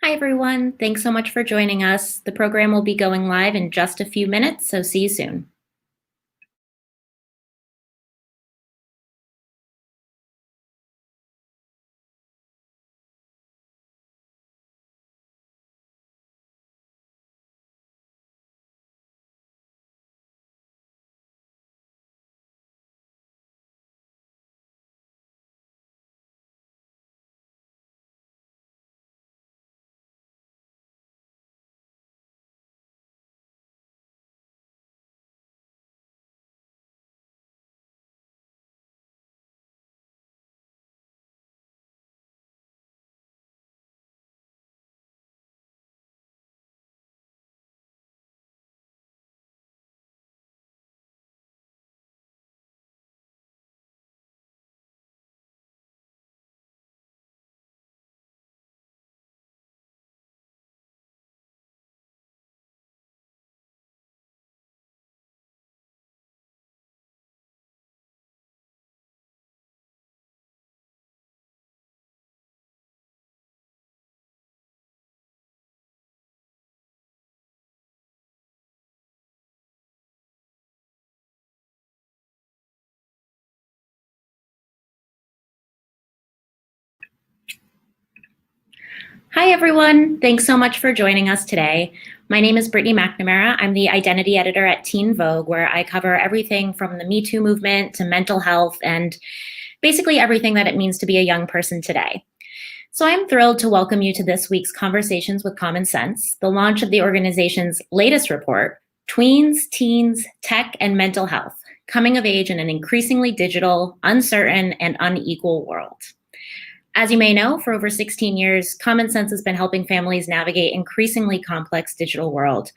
Hi, everyone. Thanks so much for joining us. The program will be going live in just a few minutes, so see you soon. Hi, everyone. Thanks so much for joining us today. My name is Brittany McNamara. I'm the identity editor at Teen Vogue, where I cover everything from the Me Too movement to mental health and basically everything that it means to be a young person today. So I'm thrilled to welcome you to this week's Conversations with Common Sense, the launch of the organization's latest report, Tweens, Teens, Tech, and Mental Health, Coming of Age in an Increasingly Digital, Uncertain, and Unequal World. As you may know, for over 16 years, Common Sense has been helping families navigate increasingly complex digital world.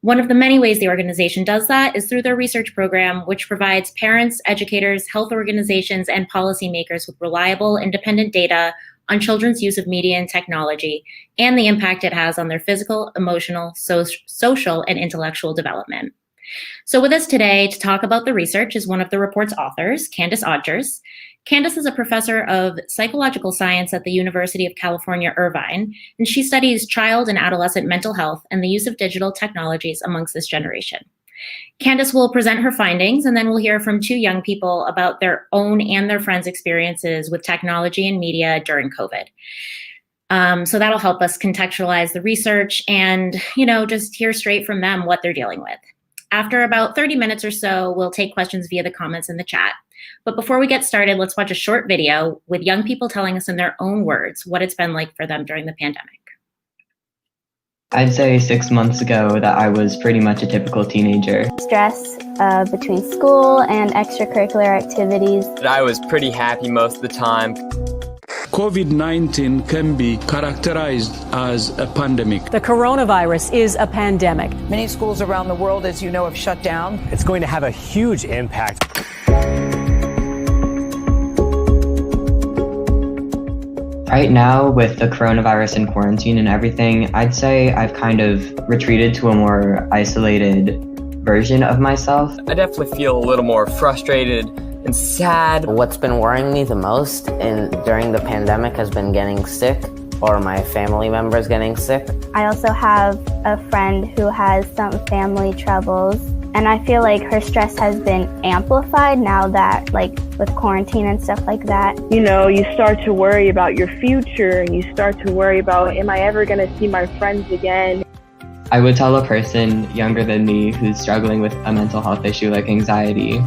One of the many ways the organization does that is through their research program, which provides parents, educators, health organizations, and policymakers with reliable, independent data on children's use of media and technology and the impact it has on their physical, emotional, social, and intellectual development. So with us today to talk about the research is one of the report's authors, Candace Odgers. Candace is a professor of psychological science at the University of California, Irvine, and she studies child and adolescent mental health and the use of digital technologies amongst this generation. Candace will present her findings, and then we'll hear from two young people about their own and their friends' experiences with technology and media during COVID. So that'll help us contextualize the research and, just hear straight from them what they're dealing with. After about 30 minutes or so, we'll take questions via the comments in the chat. But before we get started, let's watch a short video with young people telling us in their own words what it's been like for them during the pandemic. I'd say 6 months ago that I was pretty much a typical teenager. Stress between school and extracurricular activities. I was pretty happy most of the time. COVID-19 can be characterized as a pandemic. The coronavirus is a pandemic. Many schools around the world, as you know, have shut down. It's going to have a huge impact. Right now, with the coronavirus and quarantine and everything, I'd say I've kind of retreated to a more isolated version of myself. I definitely feel a little more frustrated and sad. What's been worrying me the most during the pandemic has been getting sick or my family members getting sick. I also have a friend who has some family troubles, and I feel like her stress has been amplified now that, with quarantine and stuff like that. You start to worry about your future, and you start to worry about, am I ever going to see my friends again? I would tell a person younger than me who's struggling with a mental health issue like anxiety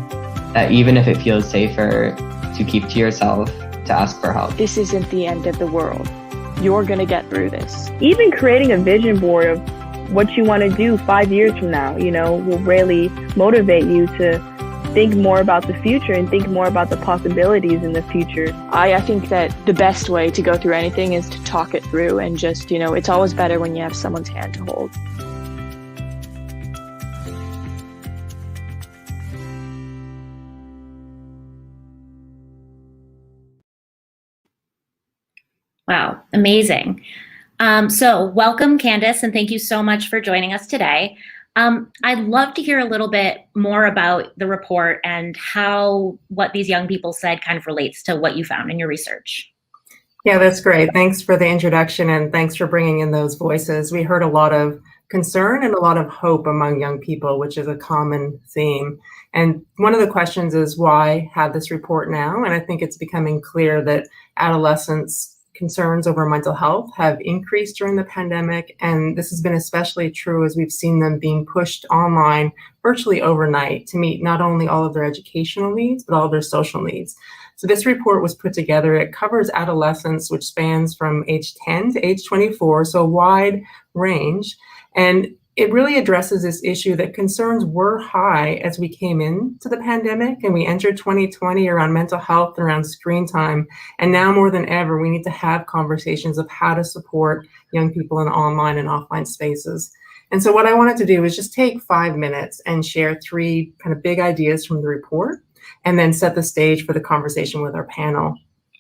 that even if it feels safer to keep to yourself, to ask for help. This isn't the end of the world. You're going to get through this. Even creating a vision board of what you want to do 5 years from now, will really motivate you to think more about the future and think more about the possibilities in the future. I think that the best way to go through anything is to talk it through and just, it's always better when you have someone's hand to hold. Wow, amazing. So welcome, Candace, and thank you so much for joining us today. I'd love to hear a little bit more about the report and how what these young people said kind of relates to what you found in your research. Yeah, that's great. Thanks for the introduction and thanks for bringing in those voices. We heard a lot of concern and a lot of hope among young people, which is a common theme. And one of the questions is why have this report now? And I think it's becoming clear that adolescents' concerns over mental health have increased during the pandemic. And this has been especially true as we've seen them being pushed online virtually overnight to meet not only all of their educational needs, but all of their social needs. So this report was put together. It covers adolescence, which spans from age 10 to age 24, so a wide range. And it really addresses this issue that concerns were high as we came into the pandemic and we entered 2020 around mental health and around screen time. And now more than ever, we need to have conversations of how to support young people in online and offline spaces. And so what I wanted to do is just take 5 minutes and share 3 kind of big ideas from the report, and then set the stage for the conversation with our panel.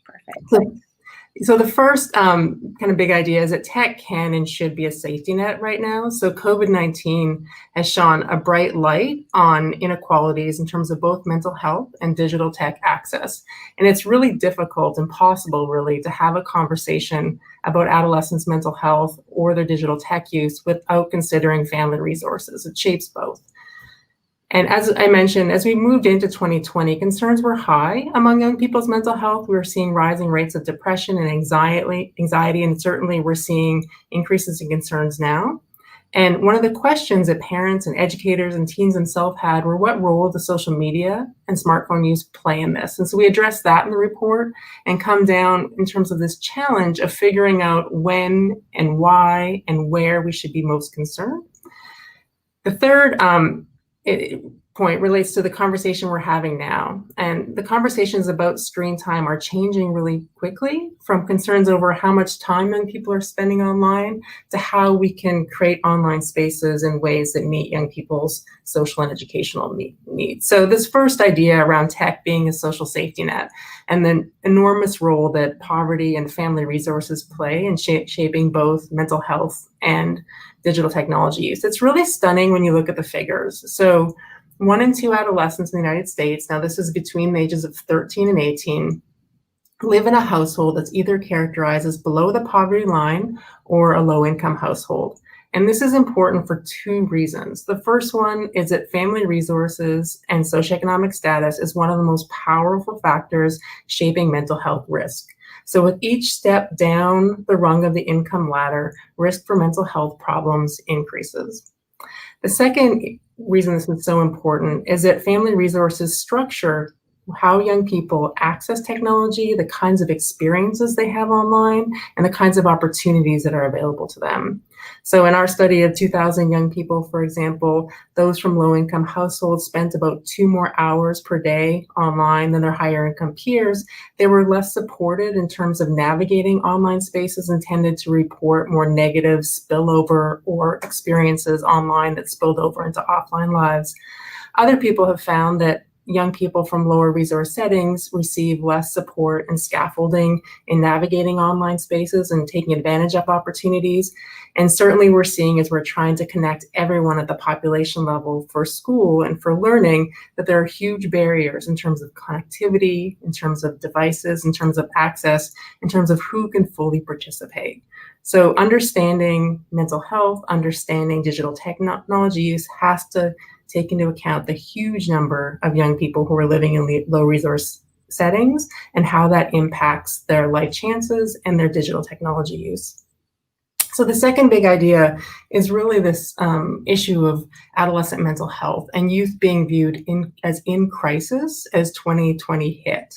Perfect. So the first kind of big idea is that tech can and should be a safety net right now. So COVID-19 has shone a bright light on inequalities in terms of both mental health and digital tech access. And it's really difficult, impossible really, to have a conversation about adolescents' mental health or their digital tech use without considering family resources. It shapes both. And as I mentioned, as we moved into 2020, concerns were high among young people's mental health. We were seeing rising rates of depression and anxiety, and certainly we're seeing increases in concerns now. And one of the questions that parents and educators and teens themselves had were, what role does social media and smartphone use play in this? And so we addressed that in the report and come down in terms of this challenge of figuring out when and why and where we should be most concerned. The third point relates to the conversation we're having now. And the conversations about screen time are changing really quickly, from concerns over how much time young people are spending online to how we can create online spaces in ways that meet young people's social and educational needs. So this first idea around tech being a social safety net and the enormous role that poverty and family resources play in shaping both mental health and digital technology use. It's really stunning when you look at the figures. So 1 in 2 adolescents in the United States, now this is between the ages of 13 and 18, live in a household that's either characterized as below the poverty line or a low-income household. And this is important for 2 reasons. The first one is that family resources and socioeconomic status is one of the most powerful factors shaping mental health risk. So with each step down the rung of the income ladder, risk for mental health problems increases. The second reason this is so important is that family resources structure how young people access technology, the kinds of experiences they have online, and the kinds of opportunities that are available to them. So in our study of 2,000 young people, for example, those from low-income households spent about 2 more hours per day online than their higher-income peers. They were less supported in terms of navigating online spaces and tended to report more negative spillover or experiences online that spilled over into offline lives. Other people have found that young people from lower resource settings receive less support and scaffolding in navigating online spaces and taking advantage of opportunities. And certainly we're seeing, as we're trying to connect everyone at the population level for school and for learning, that there are huge barriers in terms of connectivity, in terms of devices, in terms of access, in terms of who can fully participate. So understanding mental health, understanding digital technology use has to take into account the huge number of young people who are living in low resource settings and how that impacts their life chances and their digital technology use. So the second big idea is really this issue of adolescent mental health and youth being viewed as in crisis as 2020 hit.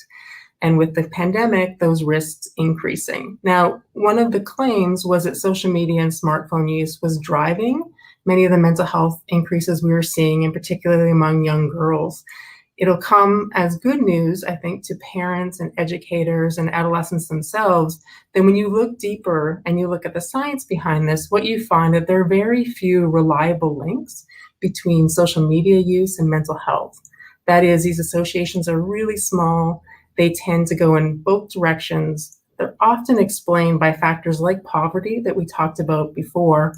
And with the pandemic, those risks increasing. Now, one of the claims was that social media and smartphone use was driving many of the mental health increases we were seeing, and particularly among young girls. It'll come as good news, I think, to parents and educators and adolescents themselves. Then when you look deeper and you look at the science behind this, what you find that there are very few reliable links between social media use and mental health. That is, these associations are really small. They tend to go in both directions. They're often explained by factors like poverty that we talked about before.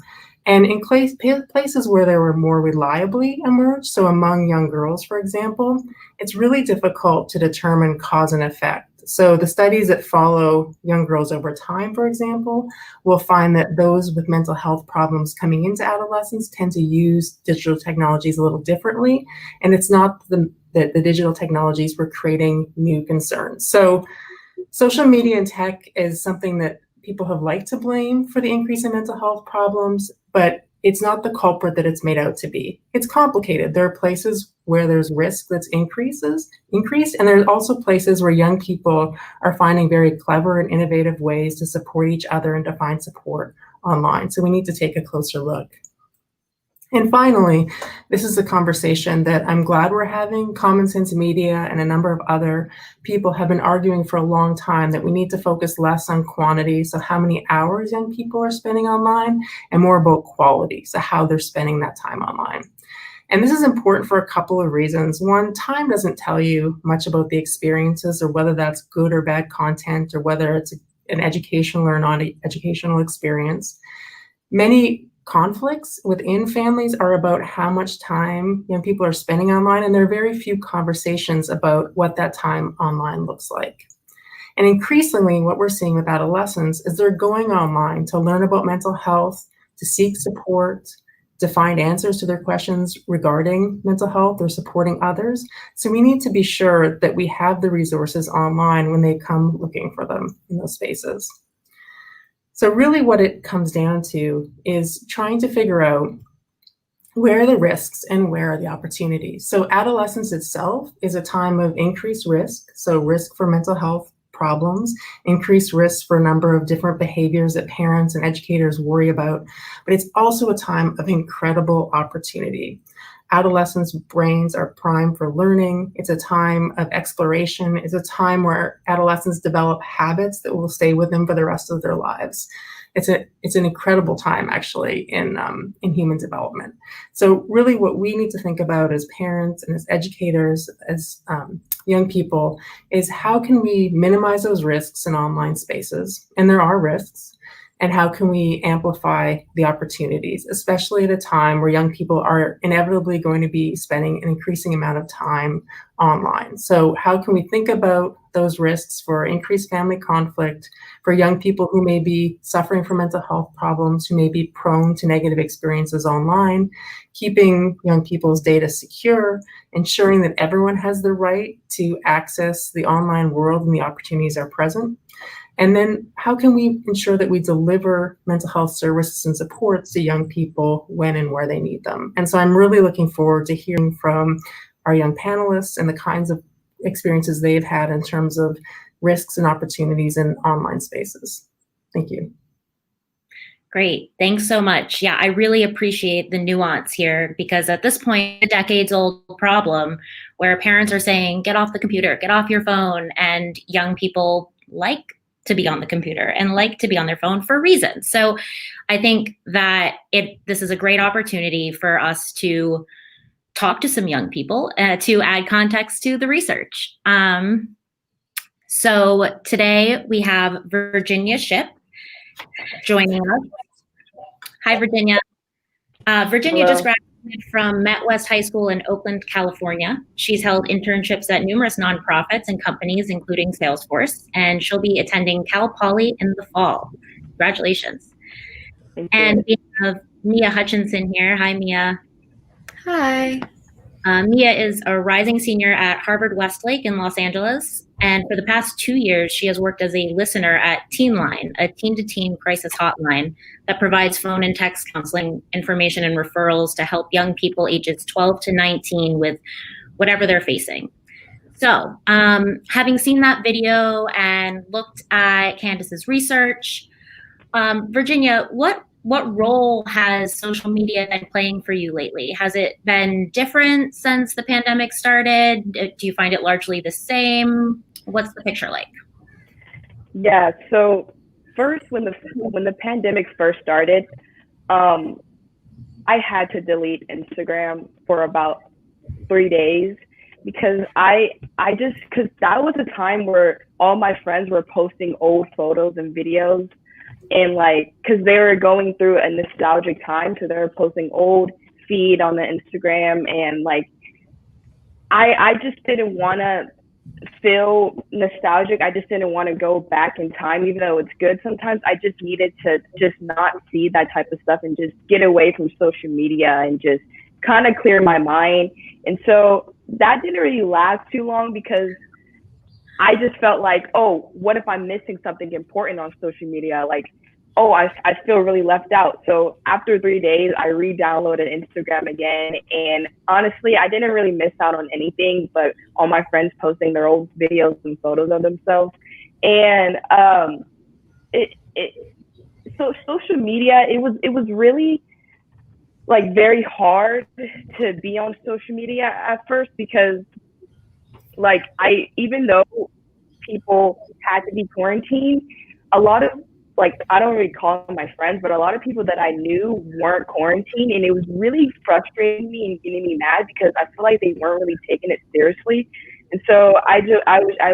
And in places where they were more reliably emerged, so among young girls, for example, it's really difficult to determine cause and effect. So the studies that follow young girls over time, for example, will find that those with mental health problems coming into adolescence tend to use digital technologies a little differently. And it's not the digital technologies were creating new concerns. So social media and tech is something that people have liked to blame for the increase in mental health problems, but it's not the culprit that it's made out to be. It's complicated. There are places where there's risk that's increased, and there's also places where young people are finding very clever and innovative ways to support each other and to find support online. So we need to take a closer look. And finally, this is a conversation that I'm glad we're having. Common Sense Media and a number of other people have been arguing for a long time that we need to focus less on quantity, so how many hours young people are spending online, and more about quality, so how they're spending that time online. And this is important for a couple of reasons. One, time doesn't tell you much about the experiences or whether that's good or bad content or whether it's an educational or non-educational experience. Many conflicts within families are about how much time young people are spending online, and there are very few conversations about what that time online looks like. And increasingly, what we're seeing with adolescents is they're going online to learn about mental health, to seek support, to find answers to their questions regarding mental health or supporting others. So we need to be sure that we have the resources online when they come looking for them in those spaces. So really what it comes down to is trying to figure out where are the risks and where are the opportunities. So adolescence itself is a time of increased risk. So risk for mental health problems, increased risk for a number of different behaviors that parents and educators worry about, but it's also a time of incredible opportunity. Adolescents' brains are primed for learning. It's a time of exploration. It's a time where adolescents develop habits that will stay with them for the rest of their lives. It's an incredible time, actually, in human development. So really what we need to think about as parents and as educators, as young people, is how can we minimize those risks in online spaces? And there are risks. And how can we amplify the opportunities, especially at a time where young people are inevitably going to be spending an increasing amount of time online? So how can we think about those risks for increased family conflict, for young people who may be suffering from mental health problems, who may be prone to negative experiences online, keeping young people's data secure, ensuring that everyone has the right to access the online world and the opportunities are present? And then how can we ensure that we deliver mental health services and supports to young people when and where they need them? And so I'm really looking forward to hearing from our young panelists and the kinds of experiences they've had in terms of risks and opportunities in online spaces. Thank you. Great. Thanks so much. Yeah, I really appreciate the nuance here, because at this point, a decades-old problem where parents are saying, get off the computer, get off your phone, and young people like to be on the computer and like to be on their phone for reasons. So I think that this is a great opportunity for us to talk to some young people to add context to the research. So today we have Virginia Shipp joining us. Hi, Virginia. Virginia Hello. just graduated from Met West High School in Oakland, California. She's held internships at numerous nonprofits and companies, including Salesforce, and she'll be attending Cal Poly in the fall. Congratulations. And we have Mia Hutchinson here. Hi, Mia. Hi. Mia is a rising senior at Harvard Westlake in Los Angeles. And for the past 2 years, she has worked as a listener at Teen Line, a teen-to-teen crisis hotline that provides phone and text counseling information and referrals to help young people ages 12 to 19 with whatever they're facing. So having seen that video and looked at Candace's research, Virginia, what role has social media been playing for you lately? Has it been different since the pandemic started? Do you find it largely the same? What's the picture like? Yeah, so first, when the pandemic first started, I had to delete Instagram for about 3 days because because that was a time where all my friends were posting old photos and videos, and because they were going through a nostalgic time, so they were posting old feed on the Instagram, and I just didn't want to feel nostalgic. I just didn't want to go back in time, even though it's good sometimes. I just needed to just not see that type of stuff and just get away from social media and just kind of clear my mind. And so that didn't really last too long because I just felt like, oh, what if I'm missing something important on social media? Like, oh, I feel really left out. So after 3 days, I re-downloaded Instagram again. And honestly, I didn't really miss out on anything, but all my friends posting their old videos and photos of themselves. And so social media, it was really like very hard to be on social media at first because like even though people had to be quarantined, a lot of like, I don't really call them my friends, but a lot of people that I knew weren't quarantined, and it was really frustrating me and getting me mad because I feel like they weren't really taking it seriously. And so I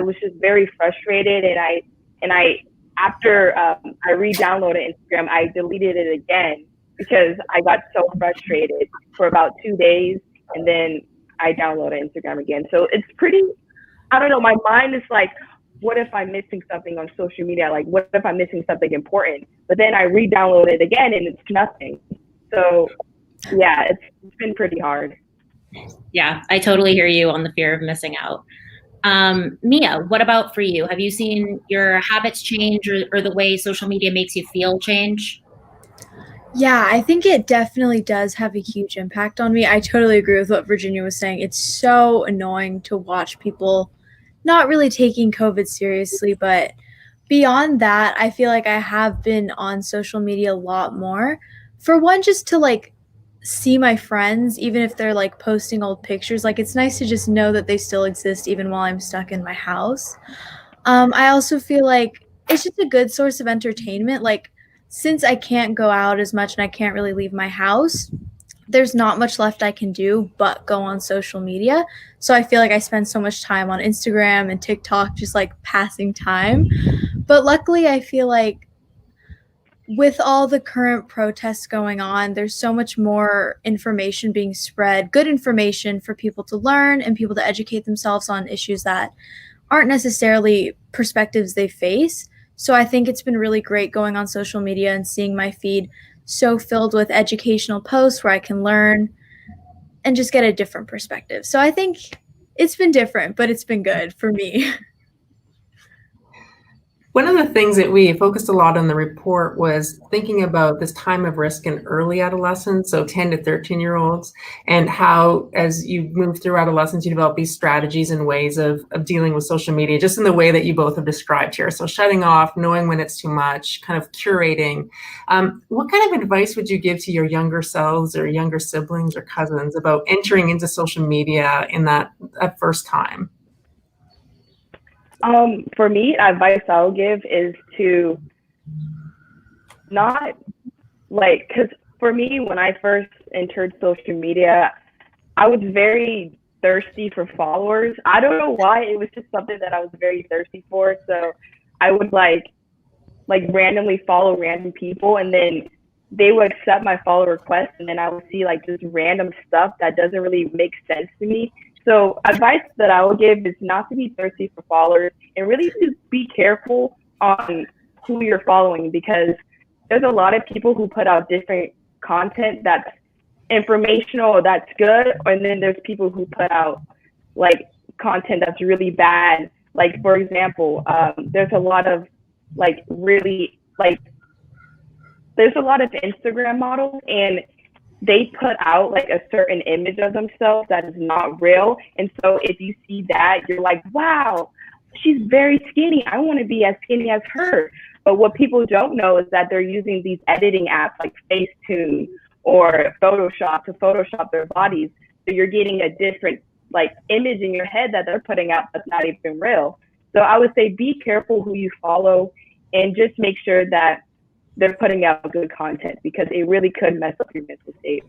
was just very frustrated, and I after I re-downloaded Instagram, I deleted it again because I got so frustrated for about 2 days, and then I downloaded Instagram again. So it's pretty, I don't know, my mind is like, what if I'm missing something on social media? Like, what if I'm missing something important? But then I re-download it again and it's nothing. So yeah, it's been pretty hard. Yeah, I totally hear you on the fear of missing out. Mia, what about for you? Have you seen your habits change or the way social media makes you feel change? Yeah, I think it definitely does have a huge impact on me. I totally agree with what Virginia was saying. It's so annoying to watch people not really taking COVID seriously, but beyond that, I feel like I have been on social media a lot more. For one, just to like see my friends, even if they're like posting old pictures, like it's nice to just know that they still exist even while I'm stuck in my house. I also feel like it's just a good source of entertainment. Like since I can't go out as much and I can't really leave my house, there's not much left I can do but go on social media. So I feel like I spend so much time on Instagram and TikTok just like passing time. But luckily, I feel like with all the current protests going on, there's so much more information being spread, good information for people to learn and people to educate themselves on issues that aren't necessarily perspectives they face. So I think it's been really great going on social media and seeing my feed so filled with educational posts where I can learn and just get a different perspective. So I think it's been different, but it's been good for me. One of the things that we focused a lot on the report was thinking about this time of risk in early adolescence, so 10 to 13-year-olds, and how as you move through adolescence, you develop these strategies and ways of dealing with social media, just in the way that you both have described here. So shutting off, knowing when it's too much, kind of curating. What kind of advice would you give to your younger selves or younger siblings or cousins about entering into social media in that first time? For me, advice I'll give is to not like, because for me, when I first entered social media, I was very thirsty for followers. I don't know why, it was just something that I was very thirsty for. So I would like randomly follow random people, and then they would accept my follow request, and then I would see like just random stuff that doesn't really make sense to me. So advice that I would give is not to be thirsty for followers and really to be careful on who you're following, because there's a lot of people who put out different content that's informational or that's good, and then there's people who put out like content that's really bad. Like for example, there's a lot of there's a lot of Instagram models, and they put out like a certain image of themselves that is not real. And so if you see that, you're like, wow, she's very skinny. I want to be as skinny as her. But what people don't know is that they're using these editing apps like Facetune or Photoshop to Photoshop their bodies. So you're getting a different like image in your head that they're putting out that's not even real. So I would say be careful who you follow and just make sure that they're putting out good content, because it really could mess up your mental state.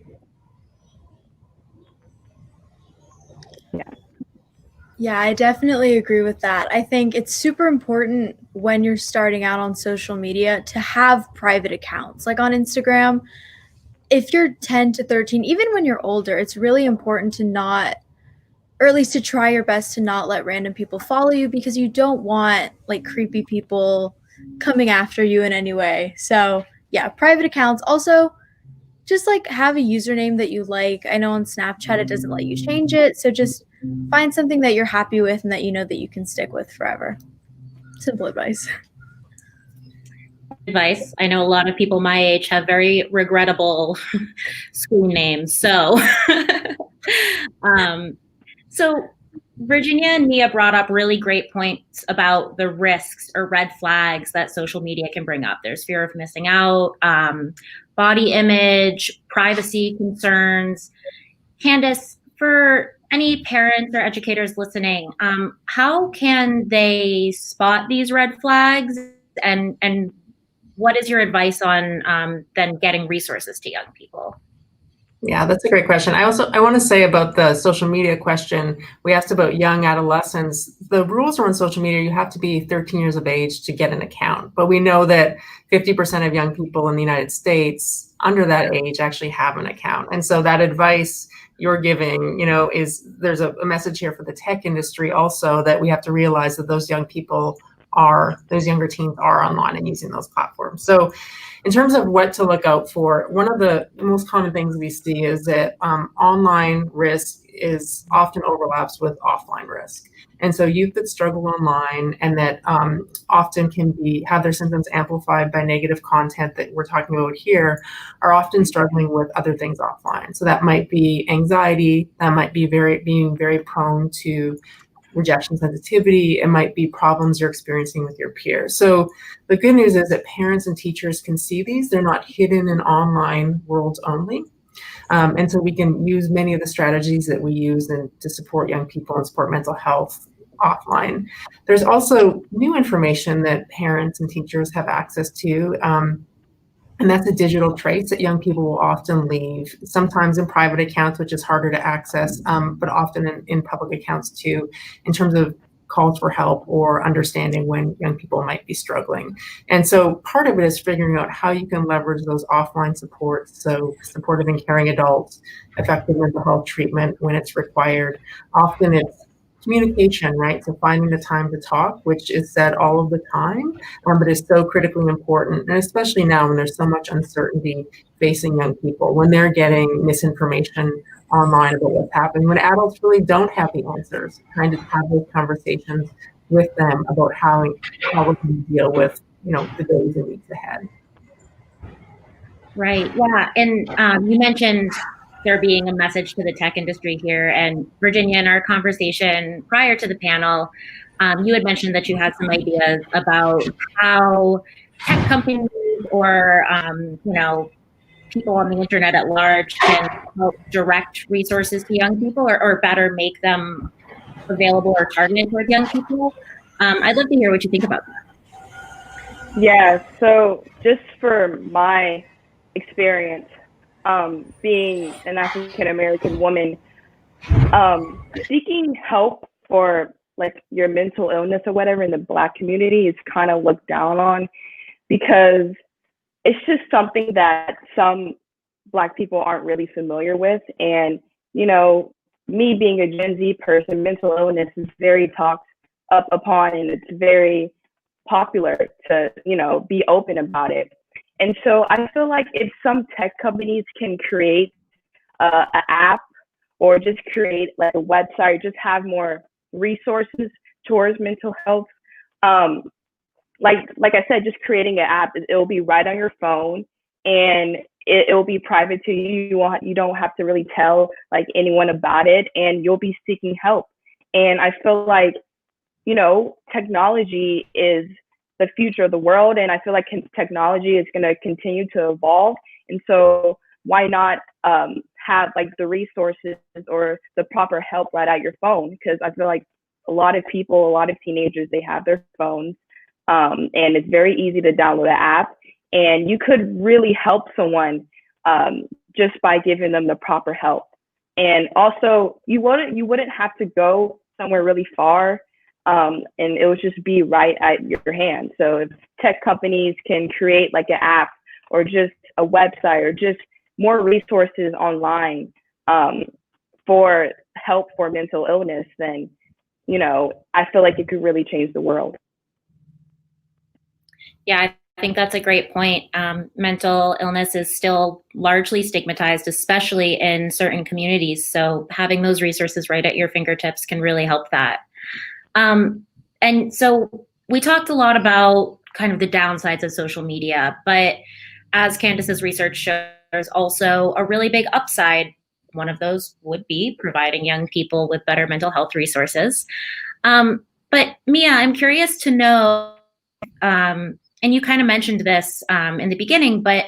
Yeah, I definitely agree with that. I think it's super important when you're starting out on social media to have private accounts. Like on Instagram, if you're 10 to 13, even when you're older, it's really important to not or at least to try your best to not let random people follow you, because you don't want like creepy people coming after you in any way. So yeah, private accounts. Also, just like have a username that you like. I know on Snapchat it doesn't let you change it, so just find something that you're happy with and that you know that you can stick with forever. Simple advice. Advice. I know a lot of people my age have very regrettable screen names. So, so Virginia and Mia brought up really great points about the risks or red flags that social media can bring up. There's fear of missing out, body image, privacy concerns. Candace, for any parents or educators listening, how can they spot these red flags, and what is your advice on then getting resources to young people? Yeah, that's a great question. I want to say about the social media question, we asked about young adolescents. The rules around social media, you have to be 13 years of age to get an account. But we know that 50% of young people in the United States under that age actually have an account. And so that advice you're giving, is there's a message here for the tech industry also, that we have to realize that those younger teens are online and using those platforms. So in terms of what to look out for, one of the most common things we see is that online risk is often overlaps with offline risk. And so youth that struggle online and that often have their symptoms amplified by negative content that we're talking about here are often struggling with other things offline. So that might be anxiety, that might be being very prone to rejection sensitivity, it might be problems you're experiencing with your peers. So the good news is that parents and teachers can see these. They're not hidden in online worlds only. And so we can use many of the strategies that we use to support young people and support mental health offline. There's also new information that parents and teachers have access to. And that's the digital traits that young people will often leave, sometimes in private accounts, which is harder to access, but often in public accounts too, in terms of calls for help or understanding when young people might be struggling. And so part of it is figuring out how you can leverage those offline supports, so supportive and caring adults, effective mental health treatment when it's required. Often it's communication, right? So finding the time to talk, which is said all of the time, but is so critically important. And especially now when there's so much uncertainty facing young people, when they're getting misinformation online about what's happening, when adults really don't have the answers, trying to have those conversations with them about how we can deal with, the days and weeks ahead. Right. Yeah. And you mentioned there being a message to the tech industry here. And Virginia, in our conversation prior to the panel, you had mentioned that you had some ideas about how tech companies or, people on the internet at large can help direct resources to young people or better make them available or targeted towards young people. I'd love to hear what you think about that. Yeah, so just for my experience, being an African American woman, seeking help for like your mental illness or whatever in the Black community is kind of looked down on, because it's just something that some Black people aren't really familiar with. And, me being a Gen Z person, mental illness is very talked up upon, and it's very popular to, be open about it. And so I feel like if some tech companies can create an app or just create like a website, just have more resources towards mental health, like I said, just creating an app, it'll be right on your phone, and it'll be private to you. You don't have to really tell like anyone about it, and you'll be seeking help. And I feel like, technology is the future of the world, and I feel like technology is going to continue to evolve. And so why not have like the resources or the proper help right at your phone? Because I feel like a lot of teenagers, they have their phones, and it's very easy to download an app, and you could really help someone just by giving them the proper help. And also, you wouldn't have to go somewhere really far. And it would just be right at your hand. So if tech companies can create like an app or just a website or just more resources online for help for mental illness, then, I feel like it could really change the world. Yeah, I think that's a great point. Mental illness is still largely stigmatized, especially in certain communities. So having those resources right at your fingertips can really help that. And so we talked a lot about kind of the downsides of social media, but as Candace's research shows, there's also a really big upside. One of those would be providing young people with better mental health resources. But Mia, I'm curious to know, and you kind of mentioned this in the beginning, but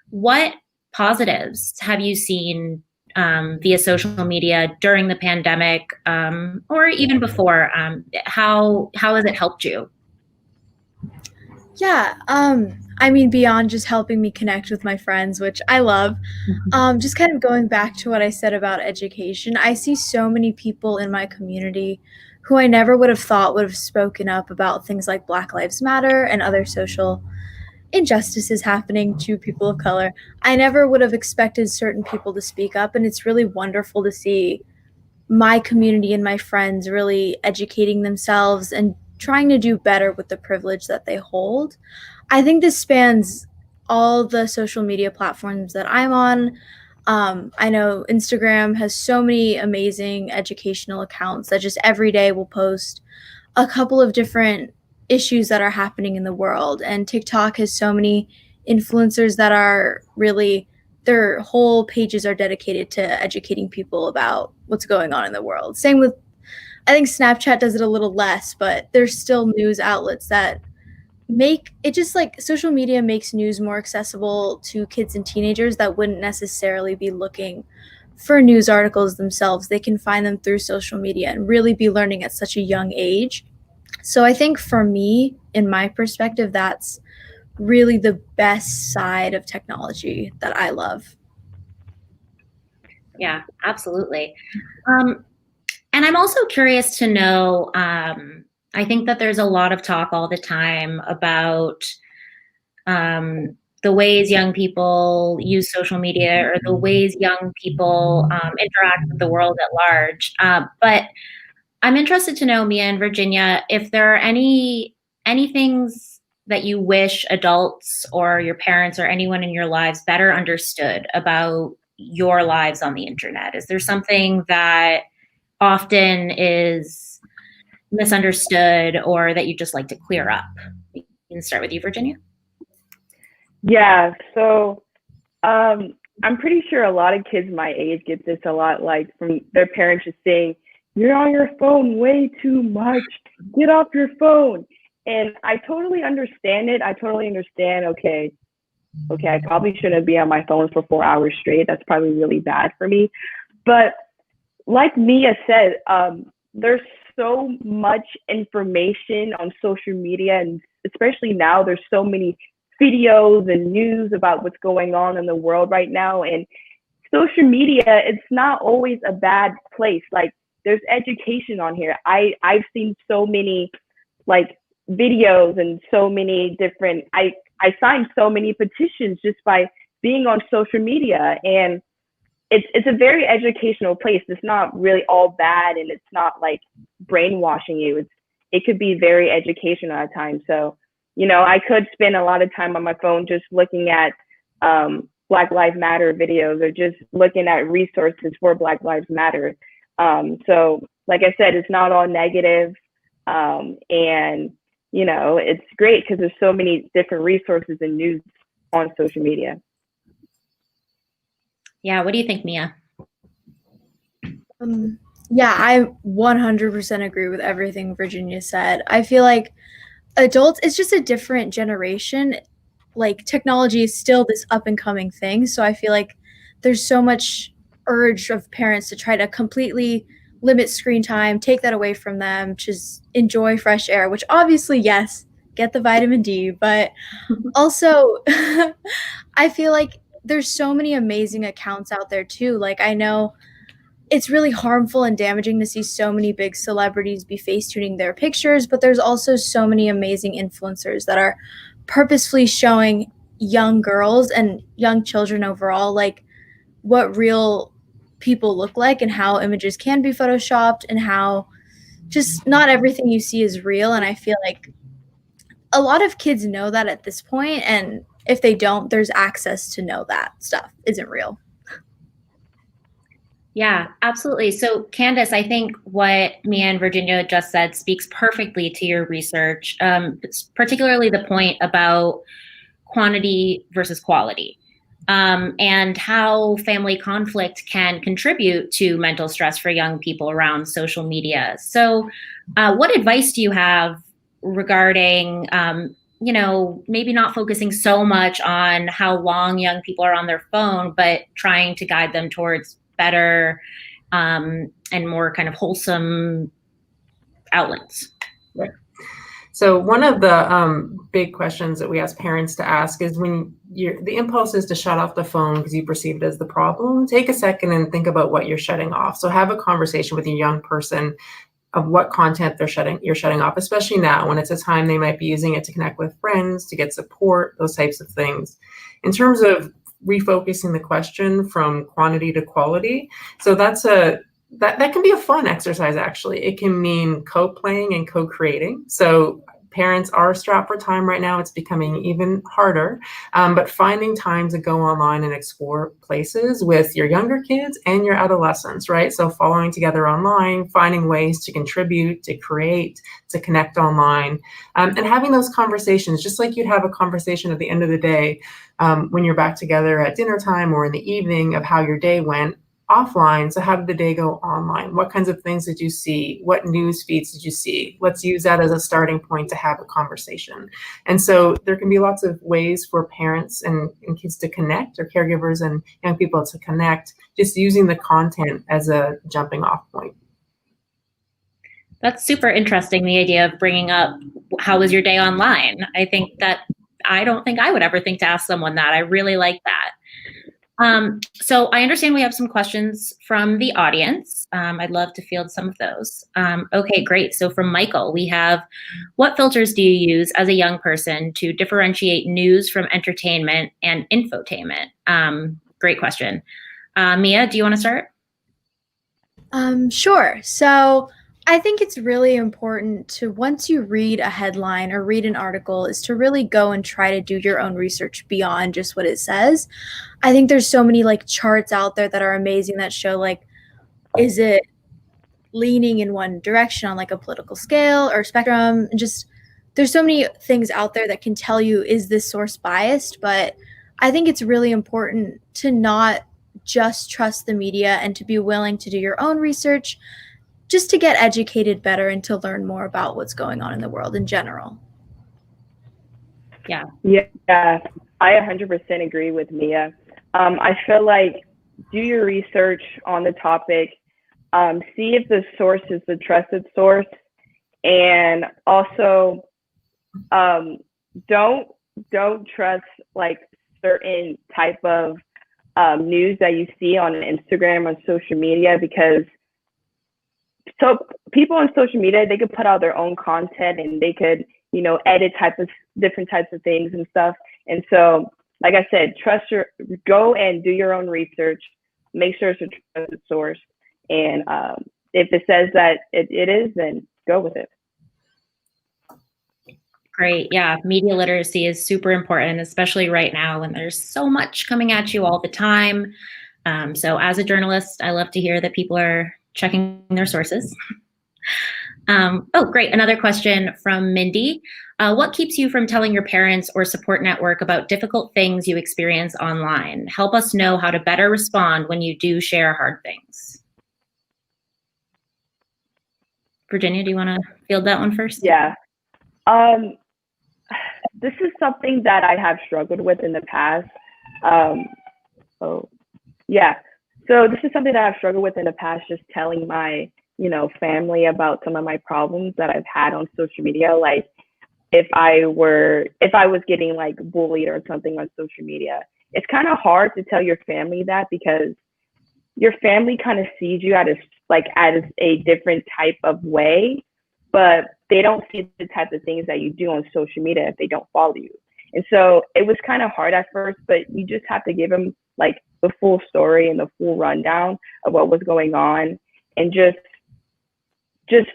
what positives have you seen via social media during the pandemic, or even before? How has it helped you? Yeah, I mean, beyond just helping me connect with my friends, which I love, just kind of going back to what I said about education, I see so many people in my community who I never would have thought would have spoken up about things like Black Lives Matter and other social injustices happening to people of color. I never would have expected certain people to speak up, and it's really wonderful to see my community and my friends really educating themselves and trying to do better with the privilege that they hold. I think this spans all the social media platforms that I'm on. I know Instagram has so many amazing educational accounts that just every day will post a couple of different issues that are happening in the world. And TikTok has so many influencers that are really, their whole pages are dedicated to educating people about what's going on in the world. Same with, I think Snapchat does it a little less, but there's still news outlets that make it, just like social media makes news more accessible to kids and teenagers that wouldn't necessarily be looking for news articles themselves. They can find them through social media and really be learning at such a young age. So I think for me, in my perspective, that's really the best side of technology that I love. Yeah, absolutely. And I'm also curious to know, I think that there's a lot of talk all the time about the ways young people use social media or the ways young people interact with the world at large. But I'm interested to know, Mia and Virginia, if there are any things that you wish adults or your parents or anyone in your lives better understood about your lives on the internet. Is there something that often is misunderstood or that you just like to clear up? We can start with you, Virginia. Yeah, so I'm pretty sure a lot of kids my age get this a lot, like from their parents just saying, "You're on your phone way too much. Get off your phone." And I totally understand it. I totally understand, okay, I probably shouldn't be on my phone for 4 hours straight. That's probably really bad for me. But like Mia said, there's so much information on social media, and especially now there's so many videos and news about what's going on in the world right now. And social media, it's not always a bad place. Like, there's education on here. I've seen so many like videos and so many different, I signed so many petitions just by being on social media, and it's a very educational place. It's not really all bad, and it's not like brainwashing you. It could be very educational at times. So, I could spend a lot of time on my phone just looking at Black Lives Matter videos or just looking at resources for Black Lives Matter. So like I said, it's not all negative. And, it's great because there's so many different resources and news on social media. Yeah, what do you think, Mia? Yeah, I 100% agree with everything Virginia said. I feel like adults, it's just a different generation. Like, technology is still this up and coming thing. So I feel like there's so much urge of parents to try to completely limit screen time, take that away from them, just enjoy fresh air, which obviously, yes, get the vitamin D, but also I feel like there's so many amazing accounts out there too. Like, I know it's really harmful and damaging to see so many big celebrities be face-tuning their pictures, but there's also so many amazing influencers that are purposefully showing young girls and young children overall, like, what real people look like and how images can be photoshopped and how just not everything you see is real. And I feel like a lot of kids know that at this point, and if they don't, there's access to know that stuff isn't real. Yeah, absolutely. So, Candace, I think what Mia and Virginia just said speaks perfectly to your research, particularly the point about quantity versus quality, and how family conflict can contribute to mental stress for young people around social media. So, what advice do you have regarding, maybe not focusing so much on how long young people are on their phone, but trying to guide them towards better and more kind of wholesome outlets? Right. So one of the big questions that we ask parents to ask is, when the impulse is to shut off the phone because you perceive it as the problem, take a second and think about what you're shutting off. So have a conversation with your young person of what content you're shutting off, especially now when it's a time they might be using it to connect with friends, to get support, those types of things. In terms of refocusing the question from quantity to quality, so that can be a fun exercise. Actually, it can mean co-playing and co-creating. So parents are strapped for time right now. It's becoming even harder, but finding time to go online and explore places with your younger kids and your adolescents, right? So following together online, finding ways to contribute, to create, to connect online, and having those conversations, just like you'd have a conversation at the end of the day when you're back together at dinner time or in the evening, of how your day went offline. So how did the day go online? What kinds of things did you see? What news feeds did you see? Let's use that as a starting point to have a conversation. And so there can be lots of ways for parents and kids to connect, or caregivers and young people to connect, just using the content as a jumping off point. That's super interesting, the idea of bringing up, how was your day online? I don't think I would ever think to ask someone that. I really like that. So I understand we have some questions from the audience. I'd love to field some of those. Okay, great. So from Michael, we have, what filters do you use as a young person to differentiate news from entertainment and infotainment? Great question. Mia, do you want to start? Sure. So I think it's really important to, once you read a headline or read an article, is to really go and try to do your own research beyond just what it says. I think there's so many charts out there that are amazing that show is it leaning in one direction on a political scale or spectrum. And just, there's so many things out there that can tell you, is this source biased? But I think it's really important to not just trust the media and to be willing to do your own research, just to get educated better and to learn more about what's going on in the world in general. Yeah, I 100% agree with Mia. I feel like, do your research on the topic, see if the source is the trusted source, and also don't trust certain type of news that you see on Instagram or social media, because people on social media, they could put out their own content and they could, edit different types of things and stuff. And so, like I said, go and do your own research, make sure it's a trusted source. And if it says that it is, then go with it. Great. Yeah, media literacy is super important, especially right now when there's so much coming at you all the time. So as a journalist, I love to hear that people are checking their sources. Oh, great. Another question from Mindy. What keeps you from telling your parents or support network about difficult things you experience online? Help us know how to better respond when you do share hard things. Virginia, do you want to field that one first? Yeah. This is something that I have struggled with in the past. So this is something that I've struggled with in the past, just telling my, family about some of my problems that I've had on social media. Like if I was getting bullied or something on social media, it's kind of hard to tell your family that, because your family kind of sees you as a different type of way, but they don't see the type of things that you do on social media if they don't follow you. And so it was kind of hard at first, but you just have to give them like the full story and the full rundown of what was going on, and just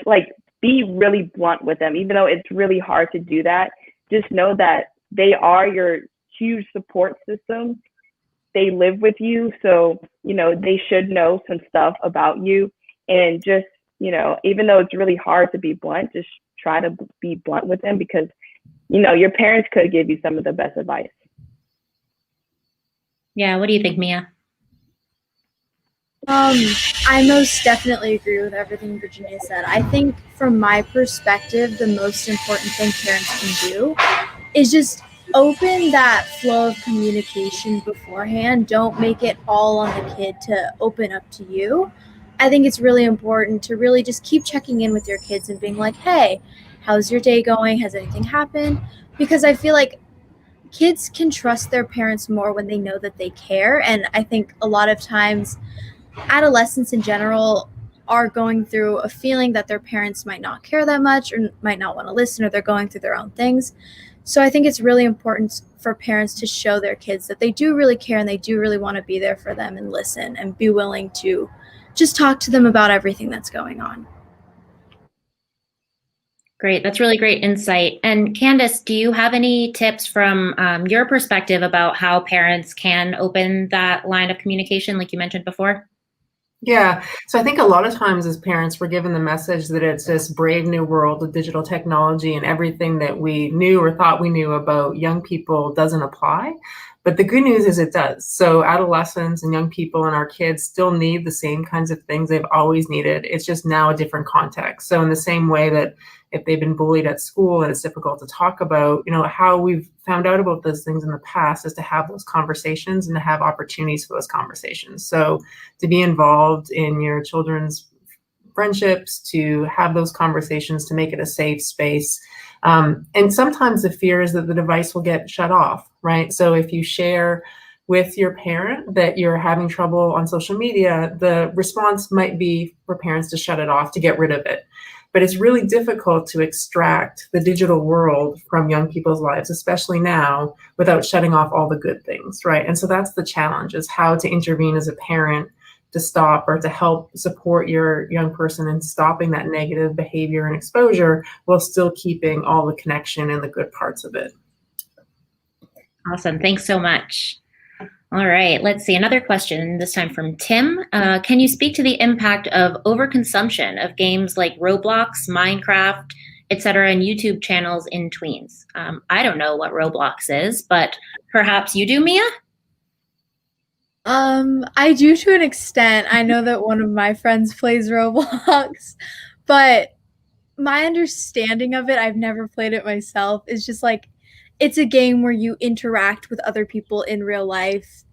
like be really blunt with them, even though it's really hard to do that. Just know that they are your huge support system. They live with you, so they should know some stuff about you. And just even though it's really hard to be blunt, just try to be blunt with them, because your parents could give you some of the best advice. Yeah, what do you think, Mia? I most definitely agree with everything Virginia said. I think from my perspective, the most important thing parents can do is just open that flow of communication beforehand. Don't make it all on the kid to open up to you. I think it's really important to really just keep checking in with your kids and being like, hey, how's your day going? Has anything happened? Because I feel like kids can trust their parents more when they know that they care. And I think a lot of times adolescents in general are going through a feeling that their parents might not care that much or might not want to listen, or they're going through their own things. So I think it's really important for parents to show their kids that they do really care and they do really want to be there for them and listen and be willing to just talk to them about everything that's going on. Great. That's really great insight. And Candace, do you have any tips from your perspective about how parents can open that line of communication like you mentioned before? Yeah. So I think a lot of times as parents, we're given the message that it's this brave new world of digital technology and everything that we knew or thought we knew about young people doesn't apply. But the good news is it does. So adolescents and young people and our kids still need the same kinds of things they've always needed. It's just now a different context. So in the same way that if they've been bullied at school and it's difficult to talk about, how we've found out about those things in the past is to have those conversations and to have opportunities for those conversations. So to be involved in your children's friendships, to have those conversations, to make it a safe space. And sometimes the fear is that the device will get shut off, right? So if you share with your parent that you're having trouble on social media, the response might be for parents to shut it off, to get rid of it. But it's really difficult to extract the digital world from young people's lives, especially now, without shutting off all the good things, right? And so that's the challenge, is how to intervene as a parent to stop or to help support your young person in stopping that negative behavior and exposure while still keeping all the connection and the good parts of it. Awesome. Thanks so much. All right, let's see. Another question, this time from Tim. Can you speak to the impact of overconsumption of games like Roblox, Minecraft, etc., and YouTube channels in tweens? I don't know what Roblox is, but perhaps you do, Mia? I do to an extent. I know that one of my friends plays Roblox, but my understanding of it, I've never played it myself, is just like, it's a game where you interact with other people in real life.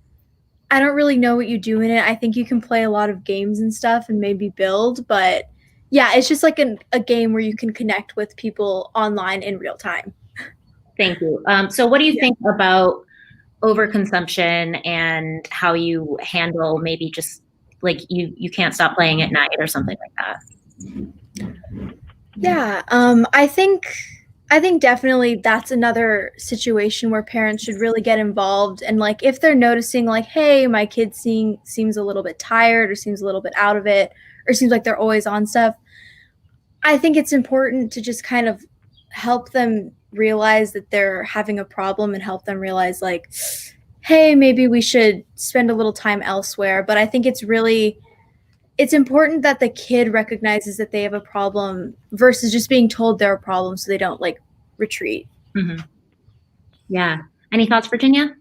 I don't really know what you do in it. I think you can play a lot of games and stuff and maybe build, but yeah, it's just like a game where you can connect with people online in real time. Thank you. So what do you think about overconsumption and how you handle maybe just like you can't stop playing at night or something like that? Yeah, I think definitely that's another situation where parents should really get involved. And like, if they're noticing like, hey, my kid seems a little bit tired or seems a little bit out of it or seems like they're always on stuff, I think it's important to just kind of help them realize that they're having a problem and help them realize like, hey, maybe we should spend a little time elsewhere. But I think it's important that the kid recognizes that they have a problem versus just being told they're a problem so they don't like retreat. Mm-hmm. Yeah. Any thoughts, Virginia?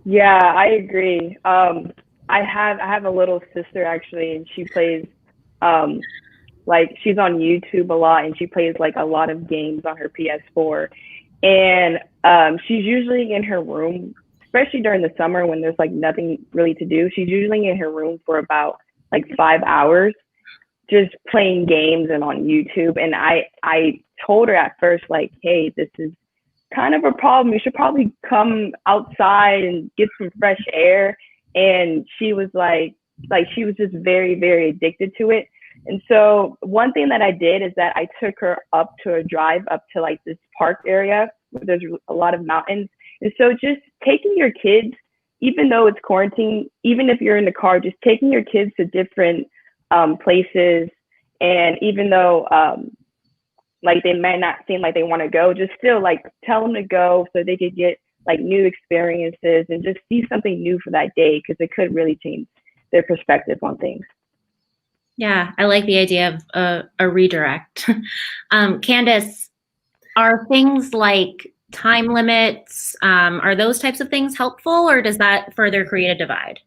Yeah, I agree. I have a little sister actually, and she plays like she's on YouTube a lot, and she plays like a lot of games on her PS4. And she's usually in her room, especially during the summer when there's like nothing really to do. She's usually in her room for about like 5 hours just playing games and on YouTube. And I told her at first, like, hey, this is kind of a problem. You should probably come outside and get some fresh air. And she was like she was just very, very addicted to it. And so one thing that I did is that I took her up to a drive up to like this park area where there's a lot of mountains. And so just taking your kids even though it's quarantine, even if you're in the car, just taking your kids to different places, and even though like they might not seem like they want to go, just still like tell them to go so they could get like new experiences and just see something new for that day, because it could really change their perspective on things. Yeah, I like the idea of a redirect. Candace, are things like time limits, are those types of things helpful, or does that further create a divide?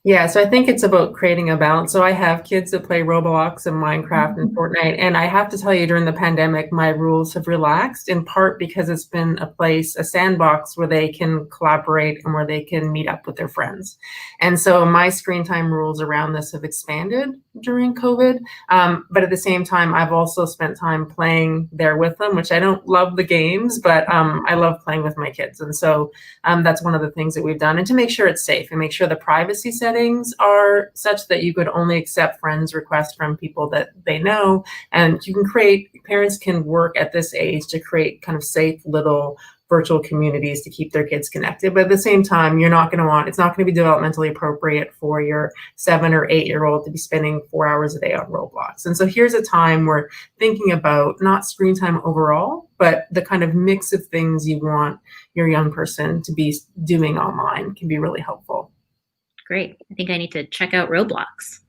Yeah, so I think it's about creating a balance. So I have kids that play Roblox and Minecraft and Fortnite, and I have to tell you, during the pandemic, my rules have relaxed, in part because it's been a sandbox where they can collaborate and where they can meet up with their friends. And so my screen time rules around this have expanded during COVID. But at the same time, I've also spent time playing there with them, which I don't love the games, but I love playing with my kids. And so that's one of the things that we've done, and to make sure it's safe and make sure the privacy settings are such that you could only accept friends requests from people that they know. And parents can work at this age to create kind of safe little virtual communities to keep their kids connected. But at the same time, it's not going to be developmentally appropriate for your 7 or 8-year-old to be spending 4 hours a day on Roblox. And so here's a time where thinking about not screen time overall, but the kind of mix of things you want your young person to be doing online can be really helpful. Great. I think I need to check out Roblox.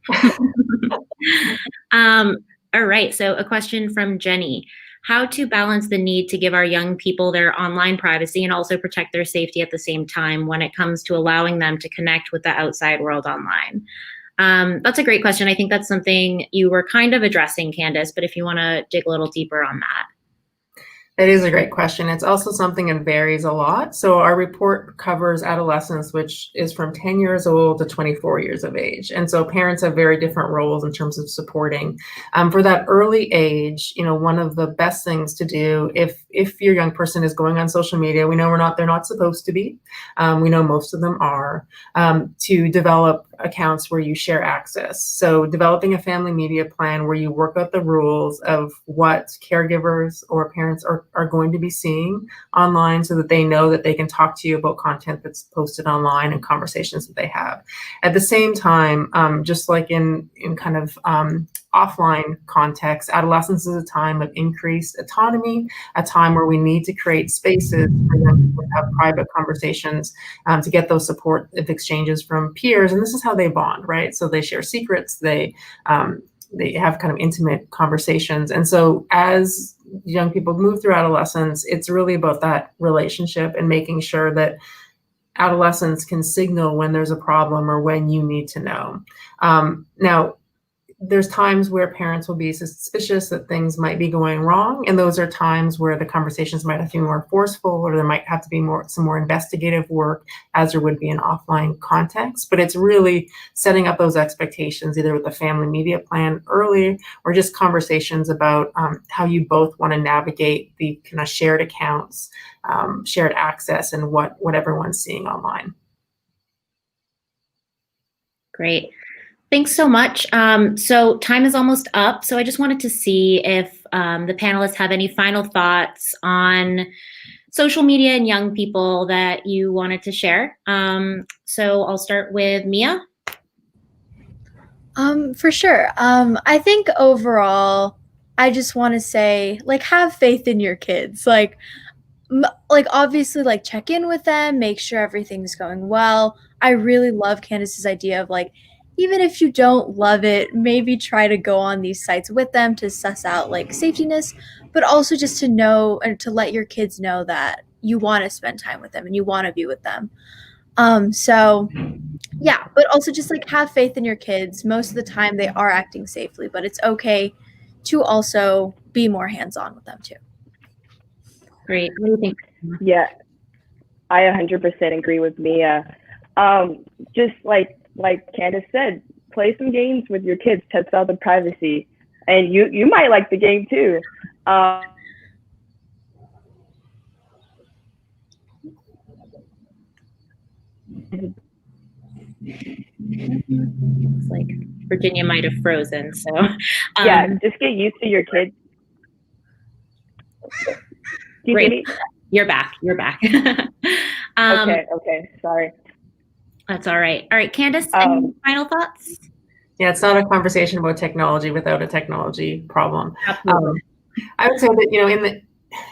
All right. So a question from Jenny: how to balance the need to give our young people their online privacy and also protect their safety at the same time when it comes to allowing them to connect with the outside world online? That's a great question. I think that's something you were kind of addressing, Candace, but if you want to dig a little deeper on that. That is a great question. It's also something that varies a lot. So our report covers adolescents, which is from 10 years old to 24 years of age. And so parents have very different roles in terms of supporting. For that early age, one of the best things to do if your young person is going on social media, we know they're not supposed to be. We know most of them are, to develop accounts where you share access. So developing a family media plan where you work out the rules of what caregivers or parents are going to be seeing online, so that they know that they can talk to you about content that's posted online and conversations that they have. At the same time, just like in kind of offline context, adolescence is a time of increased autonomy, a time where we need to create spaces for them to have private conversations, to get those supportive exchanges from peers. And this is how they bond, right? So they share secrets, they have kind of intimate conversations. And so as young people move through adolescence, it's really about that relationship and making sure that adolescents can signal when there's a problem or when you need to know. Now, there's times where parents will be suspicious that things might be going wrong, and those are times where the conversations might have to be more forceful, or there might have to be some more investigative work, as there would be in offline context. But it's really setting up those expectations, either with a family media plan early, or just conversations about how you both want to navigate the kind of shared accounts, shared access, and what everyone's seeing online. Great. Thanks so much. So time is almost up. So I just wanted to see if the panelists have any final thoughts on social media and young people that you wanted to share. So I'll start with Mia. For sure. I think overall, I just want to say, have faith in your kids. Obviously, check in with them, make sure everything's going well. I really love Candace's idea of even if you don't love it, maybe try to go on these sites with them to suss out safetiness, but also just to know and to let your kids know that you want to spend time with them and you want to be with them. So yeah, but also just have faith in your kids. Most of the time they are acting safely, but it's okay to also be more hands-on with them too. Great. What do you think? Yeah, I 100% agree with Mia. Just like Candace said, play some games with your kids, test out the privacy, and you might like the game too. Looks like Virginia might have frozen. So yeah, just get used to your kids. Great. You're back. Okay, sorry. That's all right. All right, Candace, any final thoughts? Yeah, it's not a conversation about technology without a technology problem. Absolutely. I would say that, in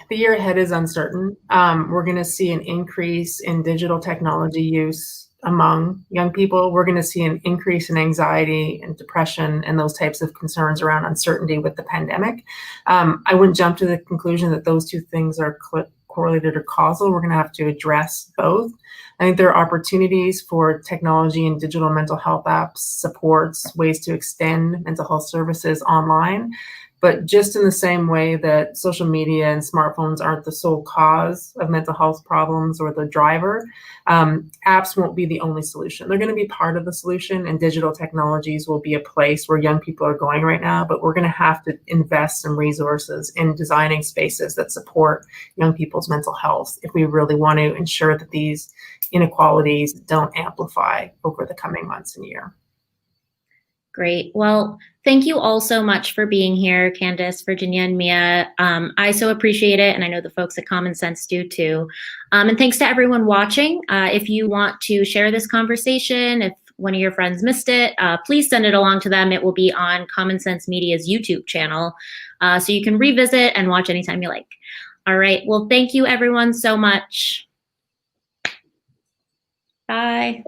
the year ahead is uncertain. We're going to see an increase in digital technology use among young people. We're going to see an increase in anxiety and depression and those types of concerns around uncertainty with the pandemic. I wouldn't jump to the conclusion that those two things are correlated or causal. We're going to have to address both. I think there are opportunities for technology and digital mental health apps, supports, ways to extend mental health services online. But just in the same way that social media and smartphones aren't the sole cause of mental health problems or the driver, apps won't be the only solution. They're going to be part of the solution, and digital technologies will be a place where young people are going right now, but we're going to have to invest some resources in designing spaces that support young people's mental health if we really want to ensure that these inequalities don't amplify over the coming months and year. Great. Well, thank you all so much for being here, Candace, Virginia, and Mia. I so appreciate it, and I know the folks at Common Sense do too. And thanks to everyone watching. If you want to share this conversation, if one of your friends missed it, please send it along to them. It will be on Common Sense Media's YouTube channel, so you can revisit and watch anytime you like. All right. Well, thank you everyone so much. Bye.